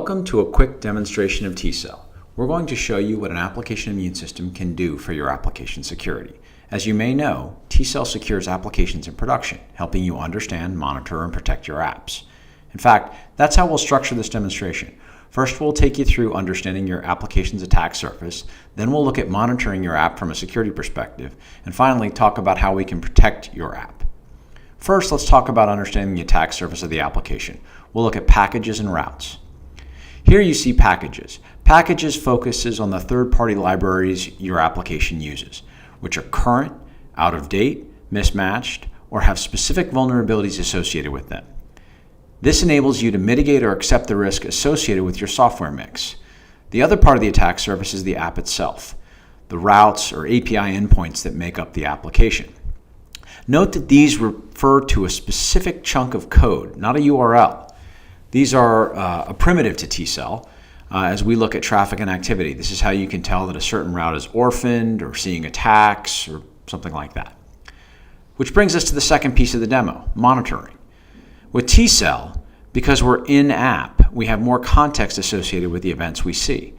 Welcome to a quick demonstration of tCell. We're going to show you what an application immune system can do for your application security. As you may know, tCell secures applications in production, helping you understand, monitor, and protect your apps. In fact, that's how we'll structure this demonstration. First, we'll take you through understanding your application's attack surface, then we'll look at monitoring your app from a security perspective, and finally talk about how we can protect your app. First, let's talk about understanding the attack surface of the application. We'll look at packages and routes. Here you see packages. Packages focuses on the third-party libraries your application uses, which are current, out of date, mismatched, or have specific vulnerabilities associated with them. This enables you to mitigate or accept the risk associated with your software mix. The other part of the attack surface is the app itself, the routes or API endpoints that make up the application. Note that these refer to a specific chunk of code, not a URL. These are a primitive to tCell as we look at traffic and activity. This is how you can tell that a certain route is orphaned or seeing attacks or something like that. Which brings us to the second piece of the demo, monitoring. With tCell, because we're in-app, we have more context associated with the events we see.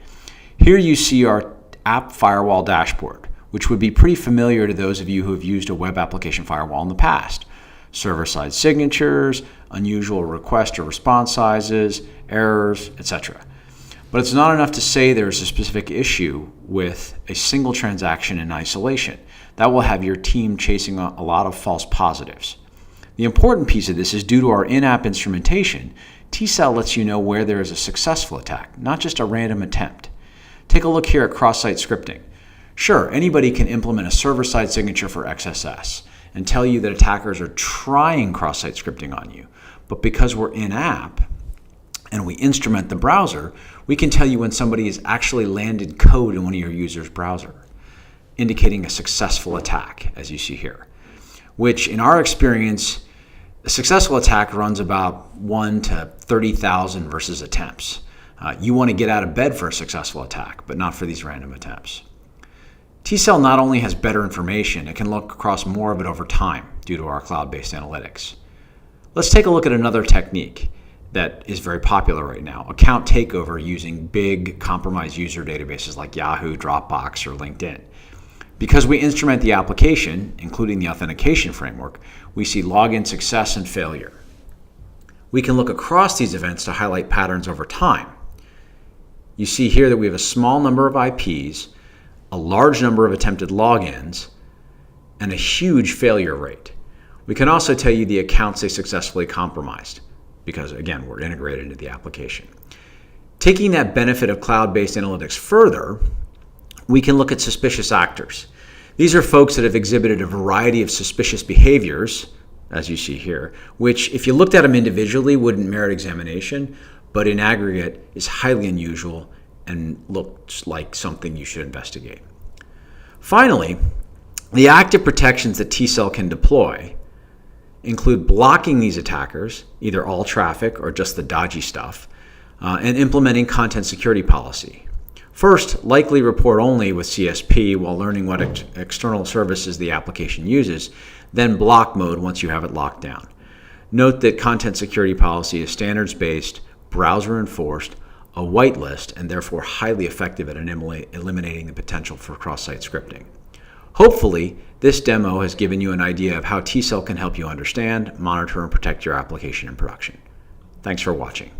Here you see our app firewall dashboard, which would be pretty familiar to those of you who have used a web application firewall in the past. Server-side signatures, unusual request or response sizes, errors, etc. But it's not enough to say there's a specific issue with a single transaction in isolation. That will have your team chasing a lot of false positives. The important piece of this is due to our in-app instrumentation, tCell lets you know where there is a successful attack, not just a random attempt. Take a look here at cross-site scripting. Sure, anybody can implement a server-side signature for XSS and tell you that attackers are trying cross-site scripting on you. But because we're in-app and we instrument the browser, we can tell you when somebody has actually landed code in one of your users' browser, indicating a successful attack, as you see here, which in our experience, a successful attack runs about 1 to 30,000 versus attempts. You want to get out of bed for a successful attack, but not for these random attempts. tCell not only has better information, it can look across more of it over time due to our cloud-based analytics. Let's take a look at another technique that is very popular right now, account takeover using big compromised user databases like Yahoo, Dropbox, or LinkedIn. Because we instrument the application, including the authentication framework, we see login success and failure. We can look across these events to highlight patterns over time. You see here that we have a small number of IPs, a large number of attempted logins, and a huge failure rate. We can also tell you the accounts they successfully compromised because, again, we're integrated into the application. Taking that benefit of cloud-based analytics further, we can look at suspicious actors. These are folks that have exhibited a variety of suspicious behaviors, as you see here, which if you looked at them individually wouldn't merit examination, but in aggregate is highly unusual and looks like something you should investigate. Finally, the active protections that tCell can deploy include blocking these attackers, either all traffic or just the dodgy stuff, and implementing content security policy. First, likely report only with CSP while learning what external services the application uses, then block mode once you have it locked down. Note that content security policy is standards-based, browser-enforced, a whitelist, and therefore highly effective at eliminating the potential for cross-site scripting. Hopefully, this demo has given you an idea of how tCell can help you understand, monitor, and protect your application in production. Thanks for watching.